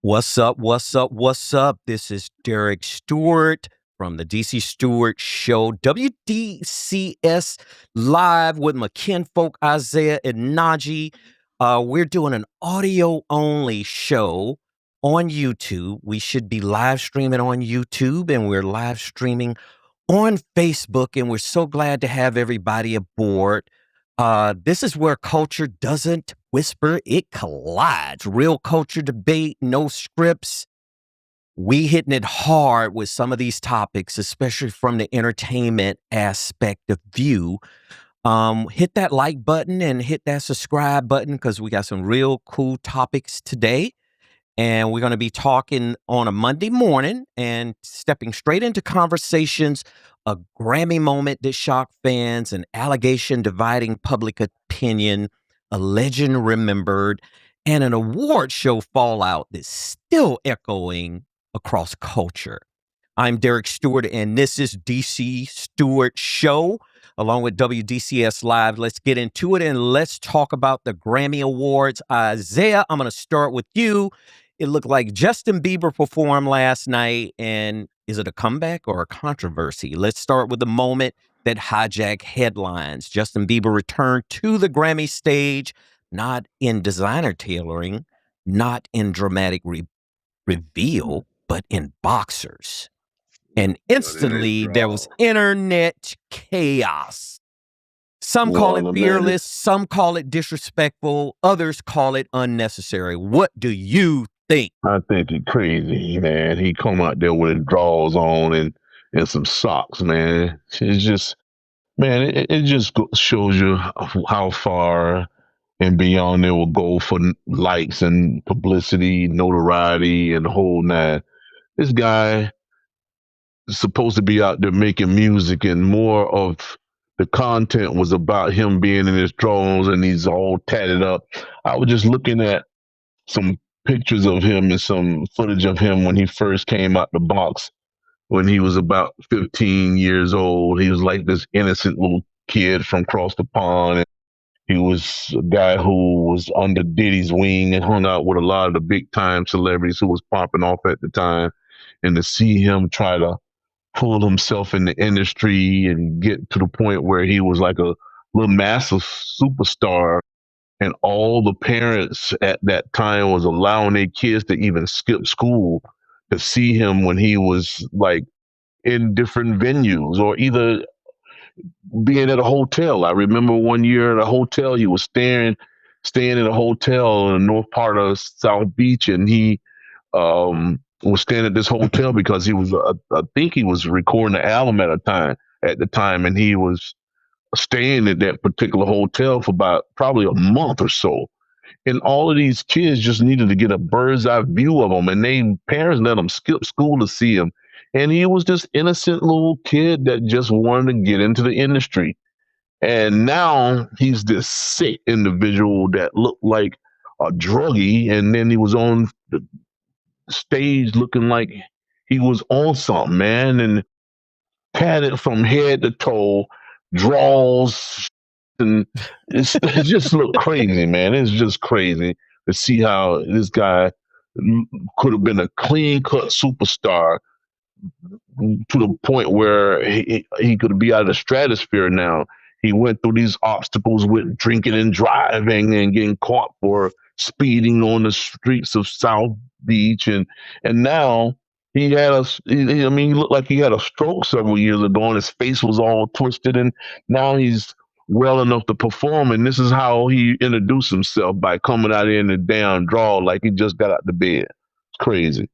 What's up? What's up? What's up? This is Derek Stewart from the DC Stewart Show, WDCS Live with my kinfolk Isaah and Najee. We're doing an audio-only show on YouTube. We should be live streaming on YouTube, and we're live streaming on Facebook, and we're so glad to have everybody aboard. This is where culture doesn't whisper, it collides. Real culture debate, no scripts. We hitting it hard with some of these topics, especially from the entertainment aspect of view. Hit that like button and hit that subscribe button because we got some real cool topics today. And we're going to be talking on a Monday morning and stepping straight into conversations, a Grammy moment that shocked fans, an allegation dividing public opinion, a legend remembered, and an award show fallout that's still echoing across culture. I'm Derek Stewart, and this is DC Stewart Show, along with WDCS Live. Let's get into it, and let's talk about the Grammy Awards. Isaah, I'm going to start with you. It looked like Justin Bieber performed last night, and is it a comeback or a controversy? Let's start with the moment that hijacked headlines. Justin Bieber returned to the Grammy stage, not in designer tailoring, not in dramatic reveal, but in boxers. And instantly, there was internet chaos. Some call it fearless, some call it disrespectful, others call it unnecessary. What do you think? I think he's crazy, man. He come out there with his drawers on and some socks, man. It's just, man, it just shows you how far and beyond they will go for likes and publicity, notoriety, and the whole nine. This guy is supposed to be out there making music, and more of the content was about him being in his drawers and he's all tatted up. I was just looking at some pictures of him and some footage of him when he first came out the box when he was about 15 years old. He was like this innocent little kid from across the pond. And he was a guy who was under Diddy's wing and hung out with a lot of the big time celebrities who was popping off at the time. And to see him try to pull himself in the industry and get to the point where he was like a little massive superstar, and all the parents at that time was allowing their kids to even skip school to see him when he was like in different venues or either being at a hotel. I remember one year at a hotel, he was staying in a hotel in the north part of South Beach, and he was staying at this hotel because he was, I think he was recording an album at the time, and he was staying at that particular hotel for about probably a month or so. And all of these kids just needed to get a bird's eye view of him, and they parents let him skip school to see him. And he was this innocent little kid that just wanted to get into the industry. And now he's this sick individual that looked like a druggie, and then he was on the stage looking like he was on something, man, and tatted from head to toe, draws, and it just looked crazy, man. It's just crazy to see how this guy could have been a clean-cut superstar to the point where he could be out of the stratosphere now. He went through these obstacles with drinking and driving and getting caught for speeding on the streets of South Beach, and now he looked like he had a stroke several years ago, and his face was all twisted, and now he's well enough to perform, and this is how he introduced himself, by coming out in the damn draw like he just got out the bed. It's crazy.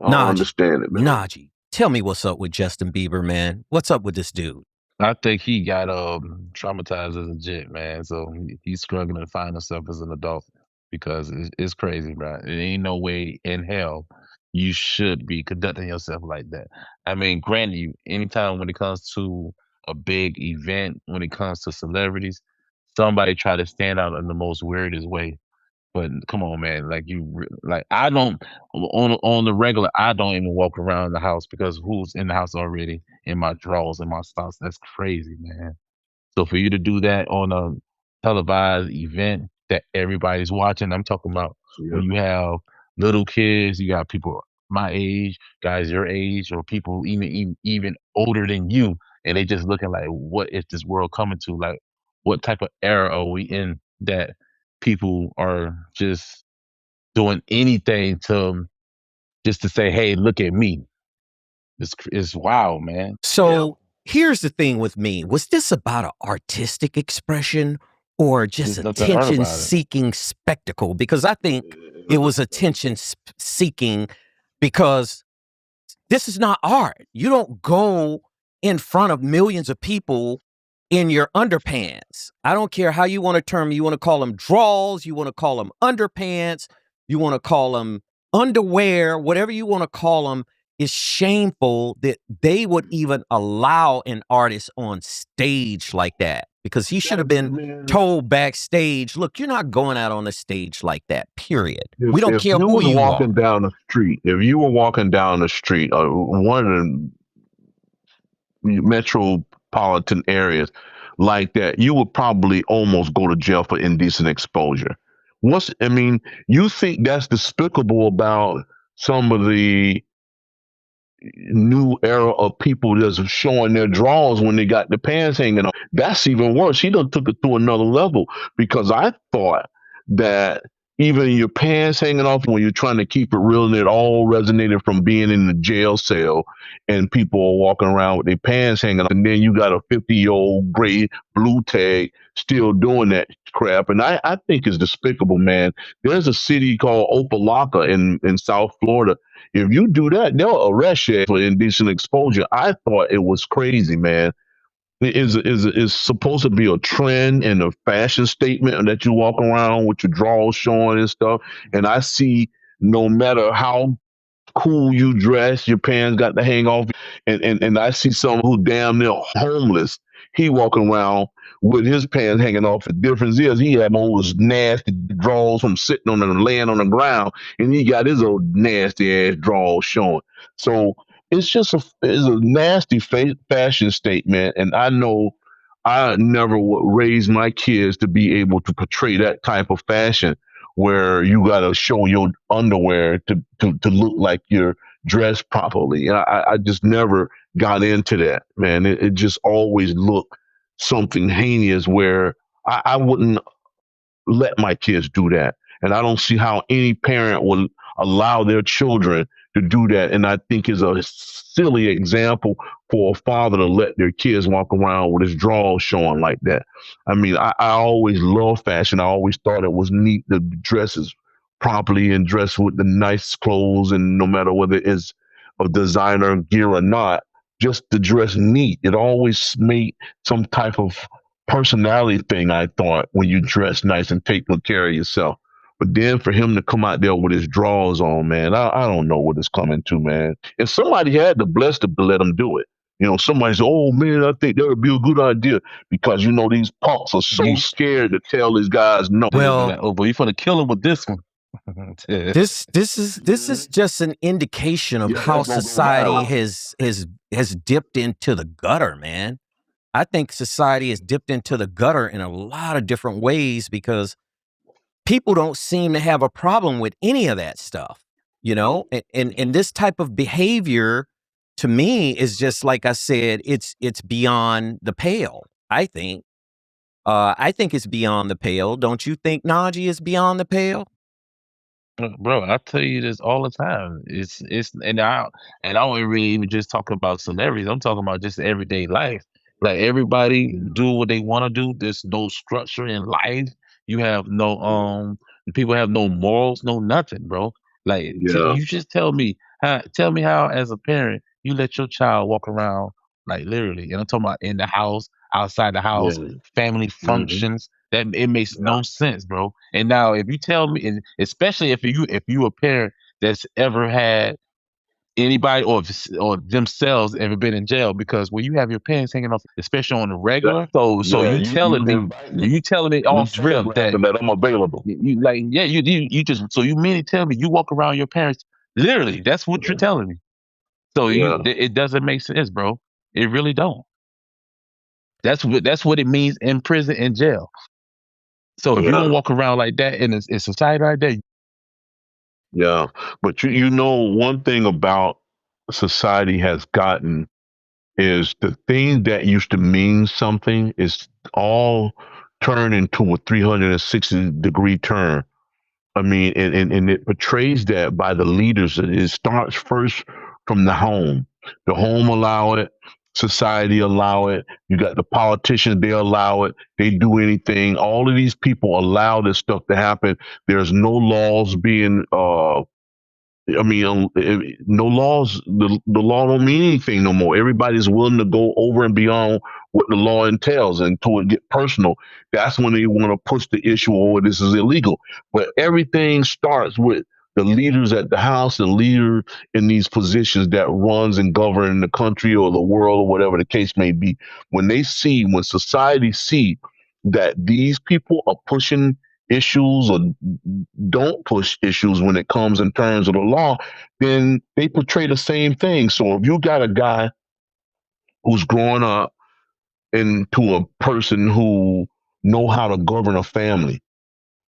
I don't understand it, man. Najee, tell me what's up with Justin Bieber, man. What's up with this dude? I think he got traumatized as a jit, man. So he's struggling to find himself as an adult because it's crazy, bro. There ain't no way in hell you should be conducting yourself like that. I mean, granted, anytime when it comes to a big event, when it comes to celebrities, somebody try to stand out in the most weirdest way. But come on, man, I don't, on the regular, I don't even walk around the house because who's in the house already in my drawers and my socks? That's crazy, man. So for you to do that on a televised event that everybody's watching, I'm talking about when you have little kids, you got people my age, guys your age, or people even older than you, and they just looking like, what is this world coming to? Like, what type of era are we in that people are just doing anything to just to say, hey, look at me? It's wild, man. So here's the thing with me. Was this about an artistic expression or just There's nothing art about it. attention-seeking spectacle? Because I think it was attention-seeking because this is not art. You don't go in front of millions of people in your underpants. I don't care how you want to term it. You want to call them draws, you want to call them underpants, you want to call them underwear, whatever you want to call them. Is shameful that they would even allow an artist on stage like that, because he should have been told backstage, look, you're not going out on the stage like that, period. We don't care who you are. Walking down the street, if you were walking down the street, one of the metropolitan areas like that, you would probably almost go to jail for indecent exposure. You think that's despicable about some of the new era of people that's showing their drawers when they got the pants hanging off? That's even worse. He done took it to another level, because I thought that even your pants hanging off when you're trying to keep it real, and it all resonated from being in the jail cell and people are walking around with their pants hanging off, and then you got a 50-year-old gray blue tag still doing that crap. And I think it's despicable, man. There's a city called Opelika in South Florida. If you do that, they'll arrest you for indecent exposure. I thought it was crazy, man. It's supposed to be a trend and a fashion statement that you walk around with your drawers showing and stuff. And I see, no matter how cool you dress, your pants got to hang off. And I see someone who damn near homeless. He walking around with his pants hanging off. The difference is he had all those nasty drawers from sitting on and laying on the ground, and he got his old nasty ass drawers showing. So it's a nasty fashion statement. And I know I never would raise my kids to be able to portray that type of fashion where you got to show your underwear to look like you're dressed properly. I just never got into that, man. It just always looked something heinous where I wouldn't let my kids do that. And I don't see how any parent would allow their children to do that. And I think is a silly example for a father to let their kids walk around with his drawers showing like that. I mean, I always loved fashion. I always thought it was neat to dress properly and dress with the nice clothes, and no matter whether it's a designer gear or not, just to dress neat. It always made some type of personality thing, I thought, when you dress nice and take good care of yourself. But then for him to come out there with his drawers on, man, I don't know what it's coming to, man. And somebody had the bless to let him do it. You know, somebody said, oh, man, I think that would be a good idea, because, you know, these punks are so scared to tell these guys no. Well, but you're going to kill him with this one. This is just an indication of how society has dipped into the gutter, man. I think society has dipped into the gutter in a lot of different ways, because people don't seem to have a problem with any of that stuff, you know? And this type of behavior, to me, is just, like I said, it's beyond the pale, I think. I think it's beyond the pale. Don't you think, Najee, is beyond the pale? Bro, I tell you this all the time. And I don't really even just talk about celebrities. I'm talking about just everyday life. Like, everybody do what they want to do. There's no structure in life. You have no people have no morals, no nothing, bro. Like, you just tell me how as a parent you let your child walk around, like, literally, and I'm talking about in the house, outside the house, family functions. That it makes no sense, bro. And now if you tell me, and especially if you a parent that's ever had anybody or themselves ever been in jail, because when you have your pants hanging off, especially on the regular, so you telling me off rip that I'm available. You like, yeah, you just, so you mean to tell me you walk around your parents, literally, that's what you're telling me. So it doesn't make sense, bro. It really don't. That's what it means in prison and jail. So if you don't walk around like that in society right there, Yeah. But you know, one thing about society has gotten is the thing that used to mean something is all turned into a 360-degree turn. I mean, and it portrays that by the leaders. It starts first from the home. The home allow it, society allow it. You got the politicians, they allow it. They do anything. All of these people allow this stuff to happen. There's no laws being no laws. The law don't mean anything no more. Everybody's willing to go over and beyond what the law entails, and until it get personal, that's when they want to push the issue. Oh, this is illegal. But everything starts with the leaders at the house, the leader in these positions that runs and govern the country or the world or whatever the case may be. When society see that these people are pushing issues or don't push issues when it comes in terms of the law, then they portray the same thing. So if you got a guy who's growing up into a person who know how to govern a family,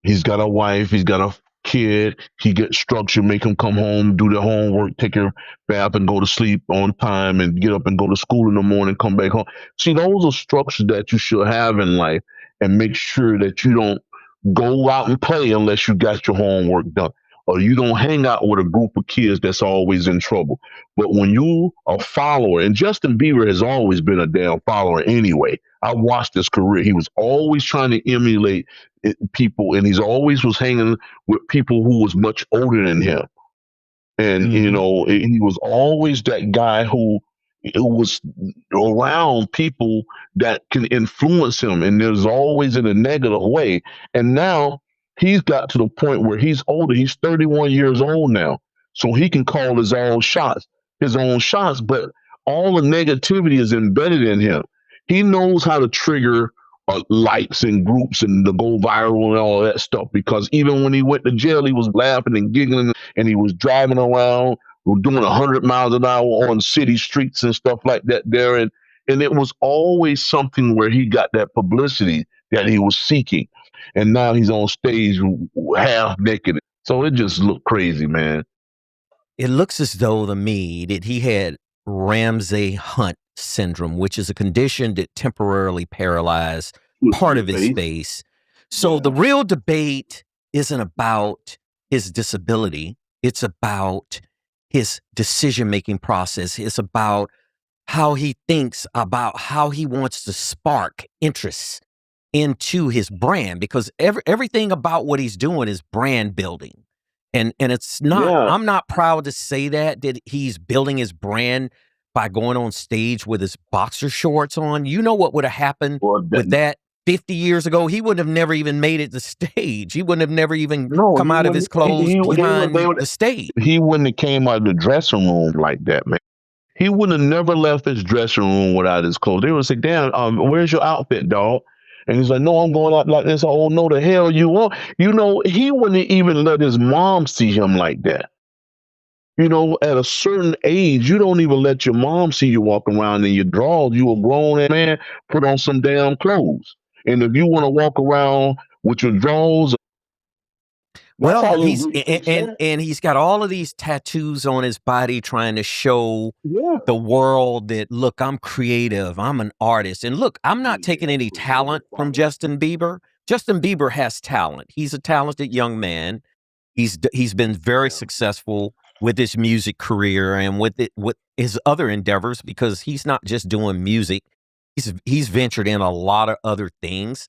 he's got a wife, he's got a kid, he gets structure, make him come home, do the homework, take your bath and go to sleep on time and get up and go to school in the morning, come back home. See, those are structures that you should have in life, and make sure that you don't go out and play unless you got your homework done. Or you don't hang out with a group of kids that's always in trouble. But when you are a follower, and Justin Bieber has always been a damn follower anyway. I watched his career. He was always trying to emulate people, and he's always was hanging with people who was much older than him. And you know, he was always that guy who was around people that can influence him, and there's always in a negative way. And now he's got to the point where he's older. He's 31 years old now, so he can call his own shots. But all the negativity is embedded in him. He knows how to trigger likes and groups and to go viral and all that stuff, because even when he went to jail, he was laughing and giggling, and he was driving around doing 100 miles an hour on city streets and stuff like that there. And it was always something where he got that publicity that he was seeking. And now he's on stage half naked. So it just looked crazy, man. It looks as though to me that he had Ramsay Hunt Syndrome, which is a condition that temporarily paralyzed part of his face. So the real debate isn't about his disability. It's about his decision-making process. It's about how he thinks about how he wants to spark interest into his brand, because everything about what he's doing is brand building. And it's not, I'm not proud to say that he's building his brand by going on stage with his boxer shorts on. You know what would have happened with that 50 years ago? He would have never even made it to stage. He wouldn't have never even come out of his clothes behind the stage. He wouldn't have came out of the dressing room like that, man. He wouldn't have never left his dressing room without his clothes. They would say, damn, where's your outfit, dog? And he's like, no, I'm going out like this. Oh, no, the hell you want? You know, he wouldn't even let his mom see him like that. You know, at a certain age, you don't even let your mom see you walking around in your drawers. You a grown man, put on some damn clothes. And if you want to walk around with your drawers, well, he's got all of these tattoos on his body trying to show the world that, look, I'm creative, I'm an artist. And look, I'm not taking any talent from Justin Bieber. Justin Bieber has talent. He's a talented young man. He's been very successful with his music career and with his other endeavors, because he's not just doing music. He's ventured in a lot of other things.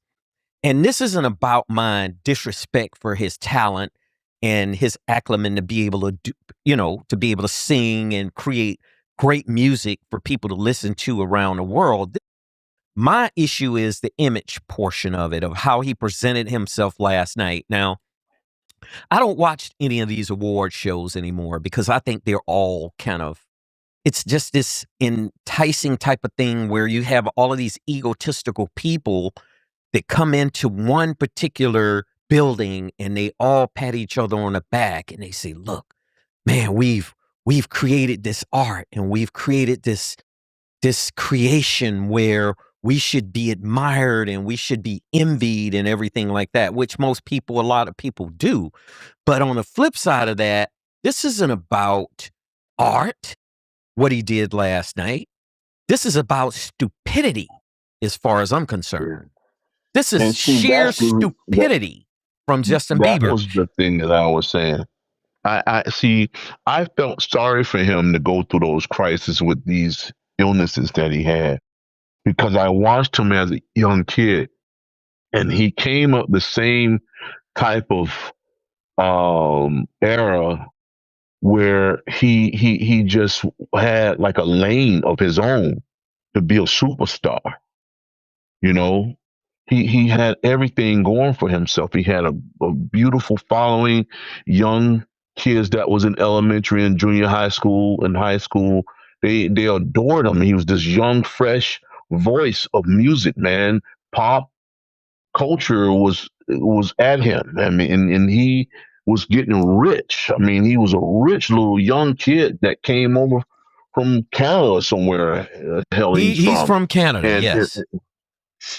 And this isn't about my disrespect for his talent and his acumen to be able to do, to be able to sing and create great music for people to listen to around the world. My issue is the image portion of it, of how he presented himself last night. Now, I don't watch any of these award shows anymore, because I think they're all it's just this enticing type of thing where you have all of these egotistical people that come into one particular building and they all pat each other on the back and they say, look, man, we've created this art, and we've created this creation where we should be admired and we should be envied and everything like that, which a lot of people do. But on the flip side of that, this isn't about art, what he did last night. This is about stupidity, as far as I'm concerned. This is sheer stupidity from Justin Bieber. That was the thing that I was saying. I felt sorry for him to go through those crises with these illnesses that he had, because I watched him as a young kid, and he came up the same type of era where he just had like a lane of his own to be a superstar. You know, he had everything going for himself. He had a beautiful following, young kids that was in elementary and junior high school and high school. They adored him. He was this young, fresh voice of music, man. Pop culture was at him. I mean, and he was getting rich. I mean, he was a rich little young kid that came over from Canada or somewhere. Hell, he's from Canada, and, yes.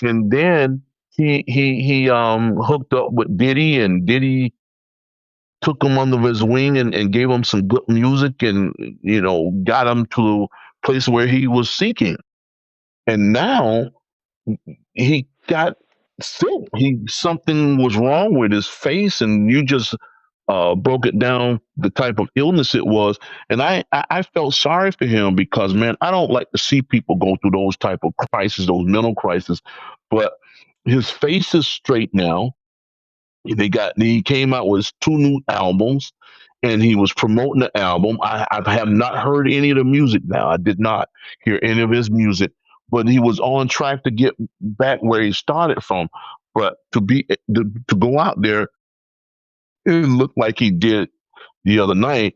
And then he hooked up with Diddy, and Diddy took him under his wing and gave him some good music, and got him to a place where he was seeking. And now he got sick. Something was wrong with his face, and you just broke it down, the type of illness it was. And I felt sorry for him, because, man, I don't like to see people go through those type of crises, those mental crises. But his face is straight now. He came out with 2 new albums, and he was promoting the album. I have not heard any of the music now. I did not hear any of his music, but he was on track to get back where he started from. But to go out there, it looked like he did the other night.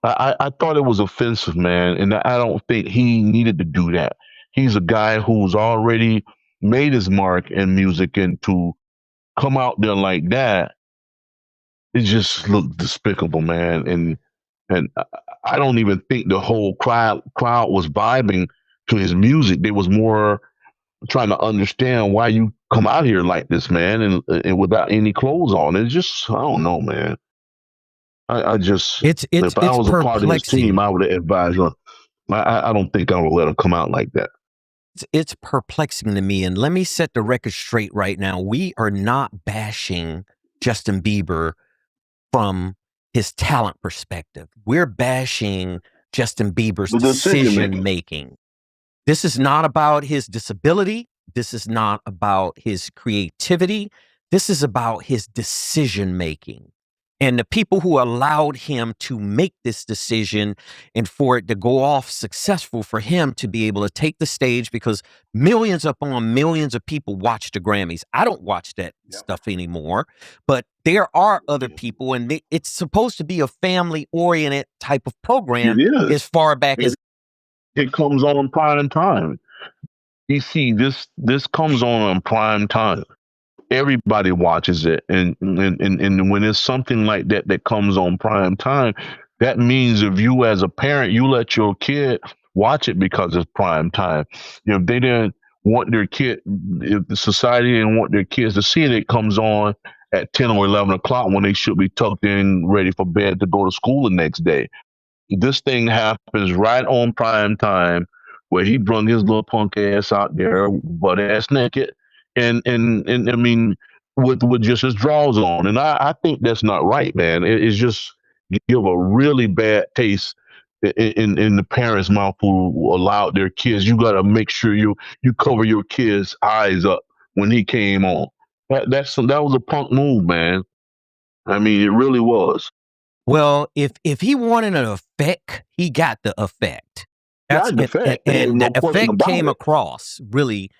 I thought it was offensive, man, and I don't think he needed to do that. He's a guy who's already made his mark in music, and to come out there like that, it just looked despicable, man. And I don't even think the whole crowd was vibing to his music. They was more trying to understand why you come out here like this, man, and without any clothes on. It's just, I don't know, man. I just, if I was a part of his team, I would have advised him. I don't think I would let him come out like that. It's perplexing to me. And let me set the record straight right now. We are not bashing Justin Bieber from his talent perspective. We're bashing Justin Bieber's decision making. This is not about his disability. This is not about his creativity. This is about his decision making. And the people who allowed him to make this decision and for it to go off successful, for him to be able to take the stage, because millions upon millions of people watch the Grammys. I don't watch that stuff anymore, but there are other people, and it's supposed to be a family-oriented type of program as far back as... It comes on prime time. You see, this comes on prime time. Everybody watches it, and when it's something like that comes on prime time, that means if you as a parent, you let your kid watch it because it's prime time. If they didn't want their kid, if the society didn't want their kids to see it, it comes on at 10 or 11 o'clock when they should be tucked in, ready for bed to go to school the next day. This thing happens right on prime time, where he brung his little punk ass out there, butt ass naked, and I mean, with just his drawers on, and I think that's not right, man. It's just give a really bad taste in the parents' mouth who allowed their kids. You got to make sure you cover your kids' eyes up when he came on. That was a punk move, man. I mean, it really was. Well, if he wanted an effect, he got the effect. And the effect came across really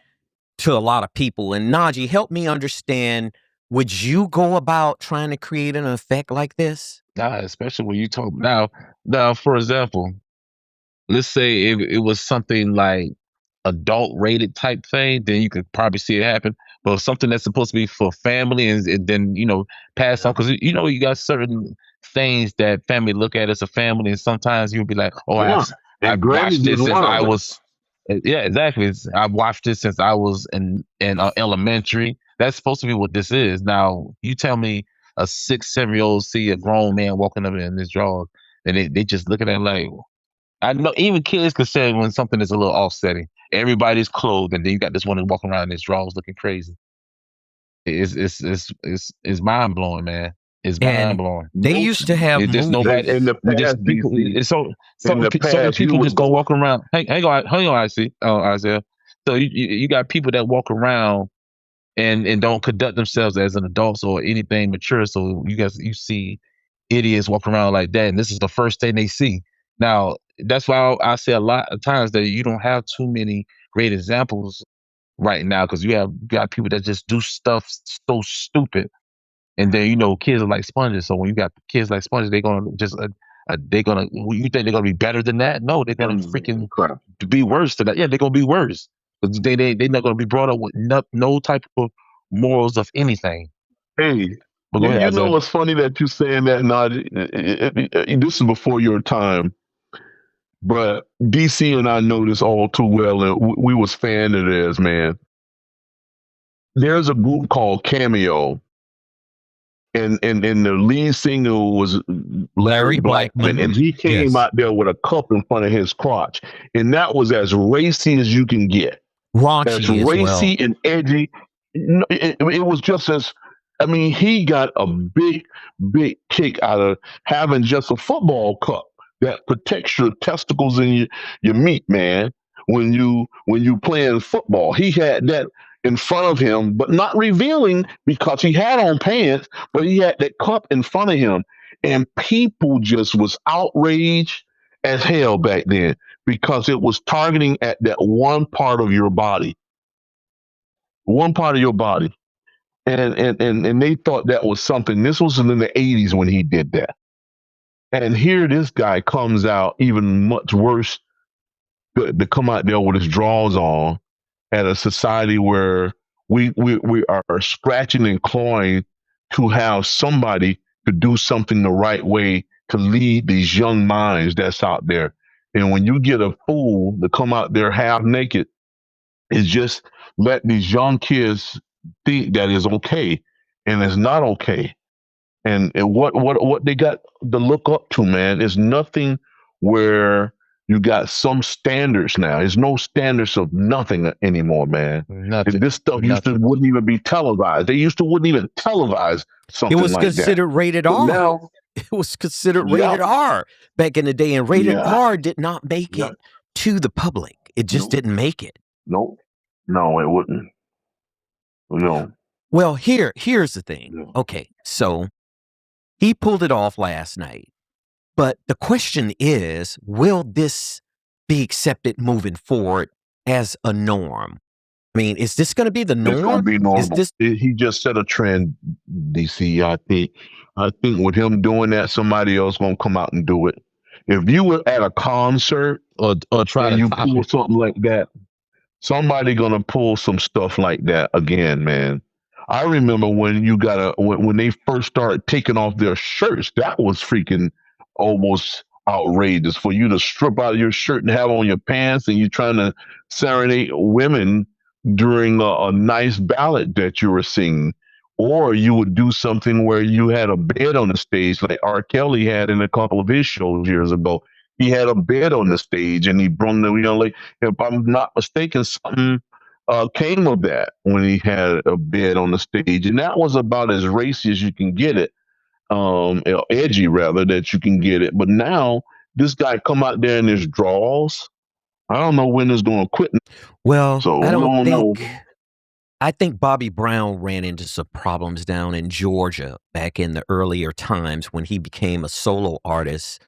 to a lot of people. And Najee, help me understand, would you go about trying to create an effect like this? Nah, especially when you talk now, for example, let's say it was something like adult rated type thing, then you could probably see it happen. But something that's supposed to be for family and then, pass on, because, you got certain things that family look at as a family, and sometimes you'll be like, oh, I watched this since I was Yeah, exactly. I've watched this since I was in elementary. That's supposed to be what this is. Now, you tell me a 6, 7 year old see a grown man walking up in this drawers, and they just look at it like, I know even kids can say when something is a little offsetting. Everybody's clothed, and then you got this one that's walking around in his drawers looking crazy. It's mind blowing, man. It's mind And blowing. they used to have It's just movies. nobody. In the We just past, people. DC, It's so in the so many past, you people just would go walk around. Hang on, I see. Isaiah. So you got people that walk around and don't conduct themselves as an adults or anything mature. So you see idiots walk around like that, and this is the first thing they see. Now that's why I say a lot of times that you don't have too many great examples right now because you got people that just do stuff so stupid, and then kids are like sponges. So when you got kids like sponges, they're gonna just they're gonna you think they're gonna be better than that? No, they're gonna freaking crap. be worse than that. Yeah, they're gonna be worse because they're not gonna be brought up with no type of morals of anything. Hey, But go ahead, you Isaiah. know what's funny that you saying that, Najee? This is before your time, but DC and I know this all too well, and we was fan of theirs, man. There's a group called Cameo, and the lead singer was Larry Blackman, and he came Yes. out there with a cup in front of his crotch, and that was as racy as you can get. As Raunchy as well. racy and edgy. It was just as, I mean, he got a big kick out of having just a football cup that protects your testicles and your meat, man. When you playing football, he had that in front of him, but not revealing because he had on pants, but he had that cup in front of him, and people just was outraged as hell back then because it was targeting at that one part of your body, and they thought that was something. This was in the 80s when he did that, and here this guy comes out even much worse to come out there with his drawers on at a society where we are scratching and clawing to have somebody to do something the right way to lead these young minds that's out there. And when you get a fool to come out there half naked, it's just let these young kids think that is okay, and it's not okay. And what they got to look up to, man, is nothing where you got some standards now. There's no standards of nothing anymore, man. Nothing. This stuff wouldn't even be televised. They wouldn't even televise something It was like that. considered rated But R. now, It was considered rated R back in the day, and rated R did not make it to the public. It just didn't make it. no, it wouldn't. No. Well, here's the thing. Yeah. Okay, so he pulled it off last night, but the question is, will this be accepted moving forward as a norm? I mean, is this going to be the norm? It's gonna be normal. Is this? He just set a trend, DC. I think with him doing that, somebody else gonna come out and do it. If you were at a concert or try and to you copy. pull something like that, somebody gonna pull some stuff like that again, man. I remember when when they first started taking off their shirts, that was freaking almost outrageous for you to strip out your shirt and have on your pants, and you're trying to serenade women during a nice ballad that you were singing. Or you would do something where you had a bed on the stage, like R. Kelly had in a couple of his shows years ago. He had a bed on the stage, and he brought the like, if I'm not mistaken, something came of that when he had a bed on the stage, and that was about as racy as you can get it, edgy rather, that you can get it. But now this guy come out there in his drawers. I don't know when it's going to quit. Well, So I we don't don't know. think. I think Bobby Brown ran into some problems down in Georgia back in the earlier times when he became a solo artist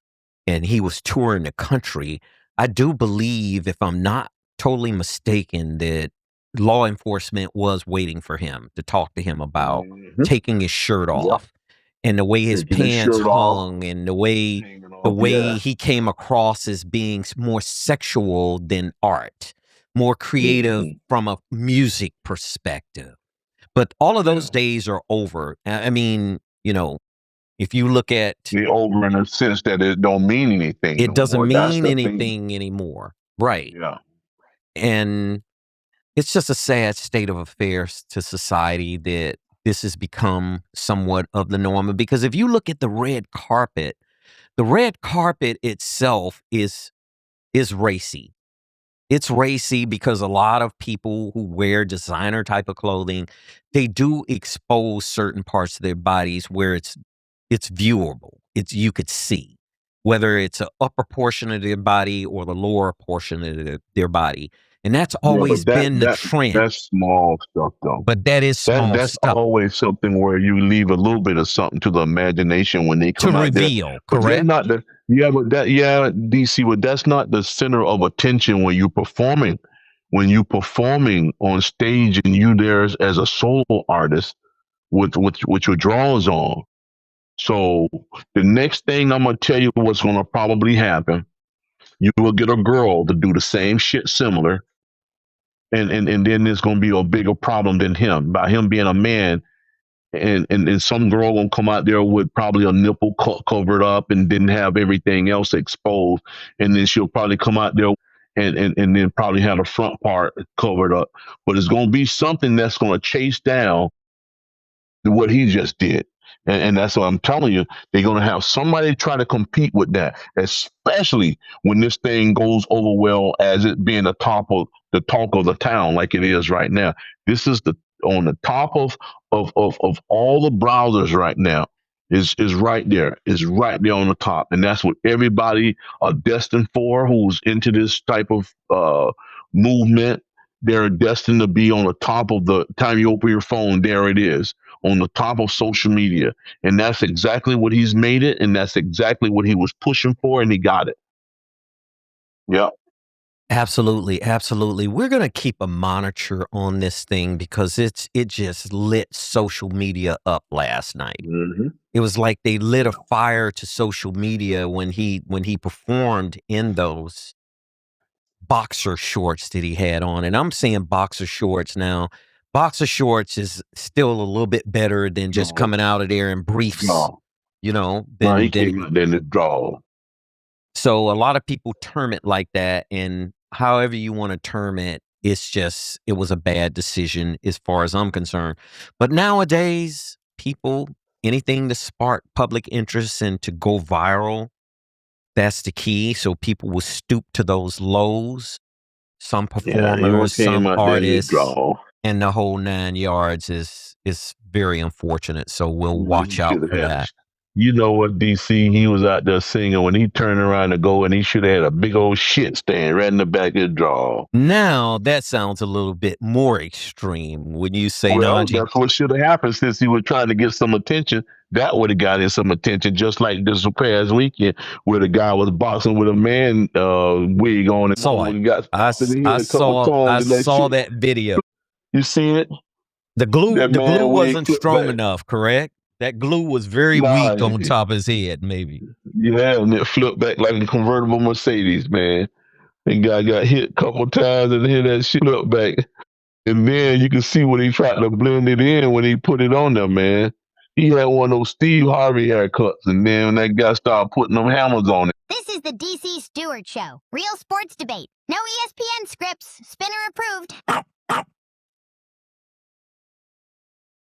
and he was touring the country. I do believe, if I'm not totally mistaken, that law enforcement was waiting for him to talk to him about taking his shirt off, and the way his Taking his pants shirt off, hung, and the way hanging off, he came across as being more sexual than art, more creative from a music perspective. But all of those days are over. I mean, if you look at They're over in a sense that it don't mean anything. it, no doesn't more. That's mean the thing. anything anymore. Right. Yeah. And it's just a sad state of affairs to society that this has become somewhat of the norm. Because if you look at the red carpet itself is racy. It's racy because a lot of people who wear designer type of clothing, they do expose certain parts of their bodies where it's viewable. You could see whether it's an upper portion of their body or the lower portion of their body. And that's always been the trend. That's small stuff, though. But that is small That's stuff. always something where you leave a little bit of something to the imagination when they come to out reveal, there. correct? But DC, but that's not the center of attention when you're performing. When you're performing on stage and you there as a solo artist with your drawers on. So the next thing I'm gonna tell you what's gonna probably happen. You will get a girl to do the same shit similar. And then there's gonna be a bigger problem than him. By him being a man, and some girl gonna come out there with probably a nipple covered up and didn't have everything else exposed, and then she'll probably come out there and then probably have the front part covered up. But it's gonna be something that's gonna chase down what he just did. And that's what I'm telling you. They're going to have somebody try to compete with that, especially when this thing goes over well as it being the talk of the town like it is right now. This is on the top of all the browsers right now. Is right there. Is right there on the top. And that's what everybody are destined for who's into this type of movement. They're destined to be on the top of the time you open your phone, there it is, on the top of social media. And that's exactly what he's made it, and that's exactly what he was pushing for, and he got it. Yeah. Absolutely, absolutely. We're gonna keep a monitor on this thing because it just lit social media up last night. Mm-hmm. It was like they lit a fire to social media when he performed in those boxer shorts that he had on. And I'm saying boxer shorts now. Boxer shorts is still a little bit better than just coming out of there in briefs. No. You know, No, he came out there in the draw. So a lot of people term it like that, and however you want to term it, it was a bad decision as far as I'm concerned. But nowadays, anything to spark public interest and to go viral, that's the key. So people will stoop to those lows. Some performers, some artists, and the whole 9 yards is very unfortunate. So we'll watch out for that. You know what, DC? He was out there singing when he turned around to go, and he should have had a big old shit stand right in the back of his draw. Now that sounds a little bit more extreme when you say, Najee. That's what should have happened since he was trying to get some attention. That would have got him some attention, just like this past weekend where the guy was boxing with a man wig on. And I saw that video. You see it? The glue wasn't strong enough, correct? That glue was very weak on top of his head, maybe. Yeah, and it flipped back like a convertible Mercedes, man. And guy got hit a couple times and hit that shit up back. And then you can see when he tried to blend it in when he put it on there, man. He had one of those Steve Harvey haircuts, and then when that guy started putting them hammers on it. This is the DC Stewart Show. Real sports debate. No ESPN scripts. Spinner approved.